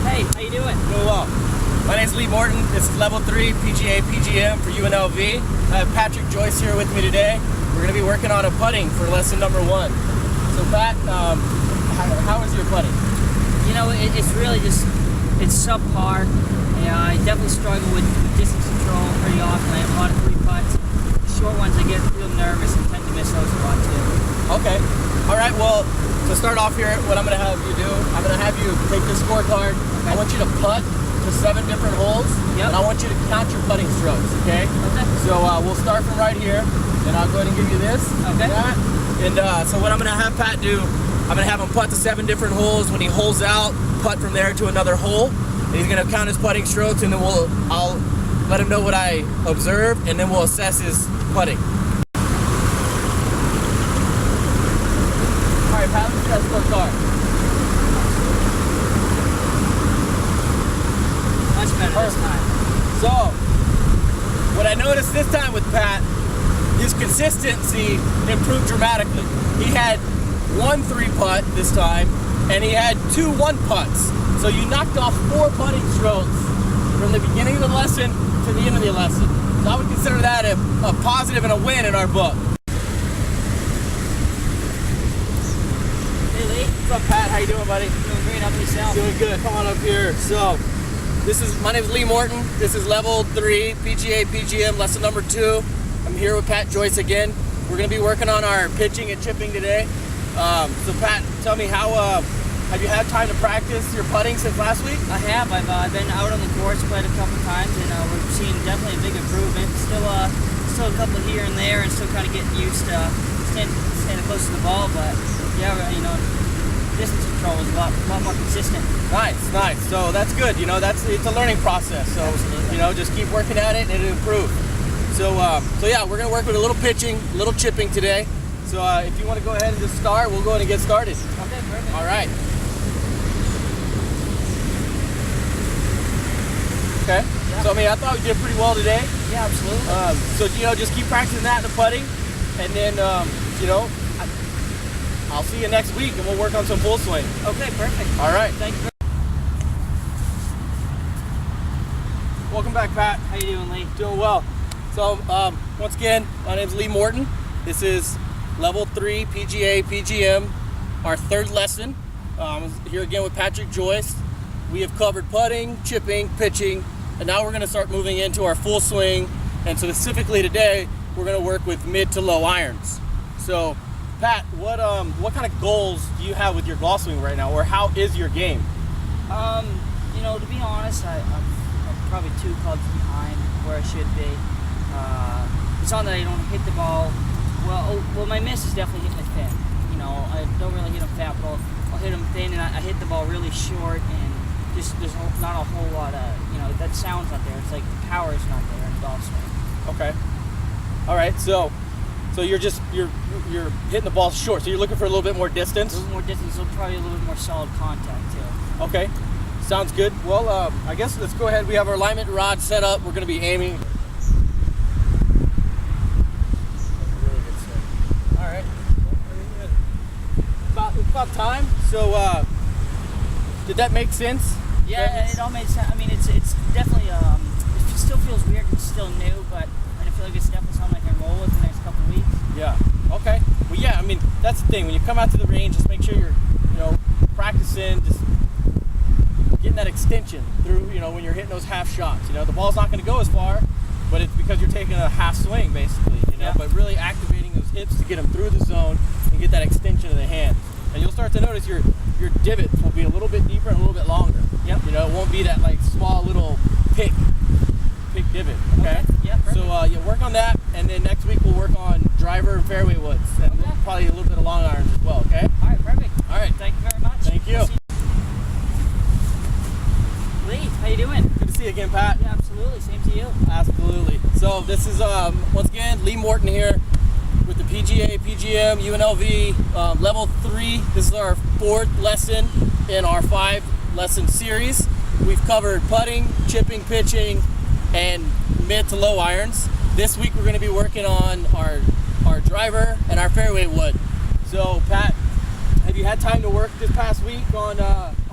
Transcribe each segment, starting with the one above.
sir. Hey, how you doing? Doing well. My name's Lee Morton. This is Level 3 PGA PGM for UNLV. I have Patrick Joyce here with me today. We're going to be working on a putting for lesson number 1. So Pat, how is your putting? You know, it's really just, it's subpar. Yeah, I definitely struggle with distance control pretty often. I have a lot of 3 putts. The short ones, I get real nervous and tend to miss those a lot too. Okay. All right, well, to start off here, what I'm going to have you do, I'm going to have you take this scorecard. Okay. I want you to putt to 7 different holes, and I want you to count your putting strokes, okay? Okay. So we'll start from right here, and I'll go ahead and give you this. Okay. And so what I'm going to have Pat do, I'm going to have him putt to 7 different holes. When he holes out, putt from there to another hole, and he's going to count his putting strokes, and then I'll let him know what I observed, and then we'll assess his putting. All right, Pat, let's get that scorecard. Much better this time. So, what I noticed this time with Pat, his consistency improved dramatically. He had 1 3-putt this time, and he had 2 1-putts. So you knocked off 4 putting strokes from the beginning of the lesson to the end of the lesson. So I would consider that a positive and a win in our book. Hey Lee. What's up, Pat? How you doing, buddy? Doing great. How about yourself? Doing good. Come on up here. So, my name is Lee Morton. This is Level 3 PGA PGM lesson number 2. I'm here with Pat Joyce again. We're going to be working on our pitching and chipping today. So Pat, tell me, how have you had time to practice your putting since last week? I have. I've been out on the course quite a couple times, and we're seeing definitely a big improvement. Still a couple here and there, and still kind of getting used to standing close to the ball. But yeah, you know, distance control is a lot more consistent. Nice. So that's good. You know, it's a learning process. So absolutely. You know, just keep working at it, and it'll improve. So yeah, we're gonna work with a little pitching, a little chipping today. So if you want to go ahead and just start, we'll go ahead and get started. Okay, perfect. All right. Okay. Yeah. So I thought we did pretty well today. Yeah, absolutely. So you know, just keep practicing that in the putting, and then you know, I'll see you next week, and we'll work on some full swing. Okay, perfect. All right. Thank you. Welcome back, Pat. How you doing, Lee? Doing well. So once again, my name is Lee Morton. This is Level 3 PGA PGM, our 3rd lesson. Here again with Patrick Joyce. We have covered putting, chipping, pitching, and now we're going to start moving into our full swing. And specifically today, we're going to work with mid to low irons. So, Pat, what kind of goals do you have with your golf swing right now, or how is your game? You know, to be honest, I'm probably 2 clubs behind where I should be. It's not that I don't hit the ball. Well, my miss is definitely hitting it thin. You know, I don't really hit them fat, but I'll hit them thin, and I hit the ball really short, and just there's not a whole lot of, you know, that sound's not there. It's like the power is not there in the golf swing. Okay. All right. So you're hitting the ball short. So you're looking for a little bit more distance. A little more distance, so probably a little bit more solid contact too. Okay. Sounds good. Well, I guess let's go ahead. We have our alignment rod set up. We're going to be aiming. About time. So did that make sense? Yeah, it all made sense. I mean, it's definitely it still feels weird. It's still new, but I feel like it's definitely something I can roll with the next couple of weeks. Yeah. Okay. Well, yeah. I mean, that's the thing. When you come out to the range, just make sure you're, you know, practicing, just getting that extension through. You know, when you're hitting those half shots. You know, the ball's not going to go as far, but it's because you're taking a half swing, basically. You know, yeah. But really activating those hips to get them through the zone and get that extension of the hand. And you'll start to notice your divots will be a little bit deeper and a little bit longer. Yep. You know, it won't be that like small little pick divot. Okay. Yeah. Perfect. So yeah, work on that, and then next week we'll work on driver and fairway woods, and probably a little bit of long irons as well. Okay. All right. Perfect. All right. Thank you very much. Thank you. Lee, how you doing? Good to see you again, Pat. Yeah, absolutely. Same to you. Absolutely. So this is once again Lee Morton here with the PGA PGM UNLV Level 3. This is our 4th lesson in our 5-lesson series. We've covered putting, chipping, pitching, and mid to low irons. This week we're going to be working on our driver and our fairway wood. So Pat, have you had time to work this past week on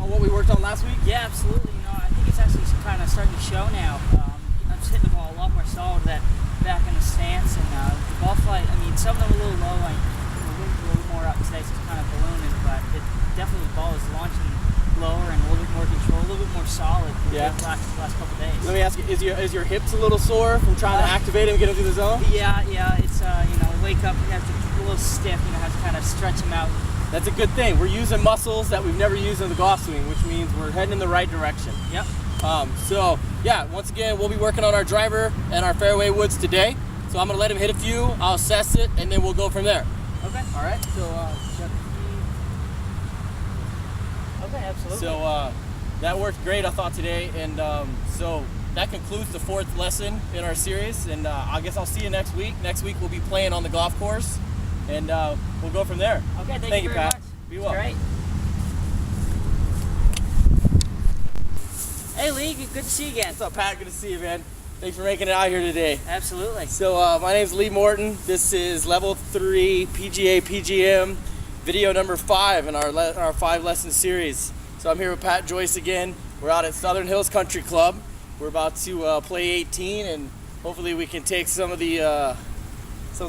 what we worked on last week? Yeah, absolutely. You know, I think it's actually kind of starting to show now. I'm just hitting the ball a lot more solid that back in the stance, and the ball flight. I mean, some of them are a little low. Like the wind's a little more up today, so it's kind of ballooning. But it definitely the ball is launching lower and a little bit more control, a little bit more solid. Yeah. The last couple of days. Let me ask you: is your hips a little sore from trying to activate him, get him through the zone? Yeah. It's you know, wake up, you have to a little stiff. You know, have to kind of stretch them out. That's a good thing. We're using muscles that we've never used in the golf swing, which means we're heading in the right direction. Yep. So yeah, once again, we'll be working on our driver and our fairway woods today. So I'm gonna let him hit a few. I'll assess it, and then we'll go from there. Okay. All right. So. Okay, absolutely. So that worked great, I thought, today, and so that concludes the 4th lesson in our series, and I guess I'll see you next week. Next week we'll be playing on the golf course, and we'll go from there. Okay, thank you very Pat. much. Be well. Great. Hey Lee, good to see you again. What's up, Pat? Good to see you, man. Thanks for making it out here today. Absolutely. So my name's Lee Morton. This is level 3 PGA PGM video number 5 in our 5 lesson series. So I'm here with Pat Joyce again. We're out at Southern Hills Country Club. We're about to play 18, and hopefully we can take some of the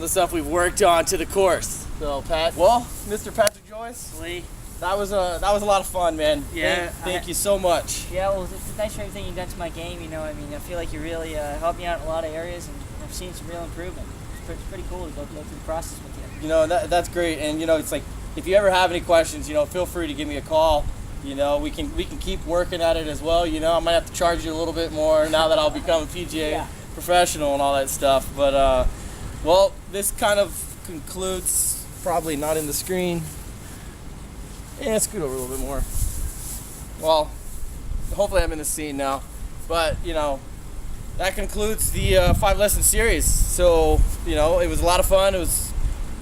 stuff we've worked on to the course. So Pat, well, Mr. Patrick Joyce, Lee. that was a lot of fun, man. Yeah, Thank you so much. Yeah, well, thanks for everything you've done to my game. You know, I mean, I feel like you really helped me out in a lot of areas, and I've seen some real improvement. It's pretty cool to go through the process with you. You know, that's great, and you know, it's like, if you ever have any questions, you know, feel free to give me a call. You know, we can keep working at it as well. You know, I might have to charge you a little bit more now that I'll become a PGA professional and all that stuff. But well, this kind of concludes. Probably not in the screen. Yeah, scoot over a little bit more. Well, hopefully I'm in the scene now. But you know, that concludes the 5 lesson series. So you know, it was a lot of fun. It was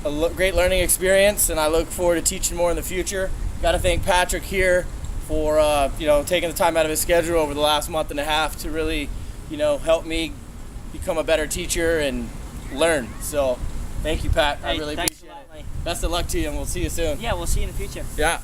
a great learning experience, and I look forward to teaching more in the future. Got to thank Patrick here for you know, taking the time out of his schedule over the last month and a half to really, you know, help me become a better teacher and learn. So thank you, Pat. I really appreciate it. Best of luck to you, and we'll see you soon. Yeah, we'll see you in the future. Yeah.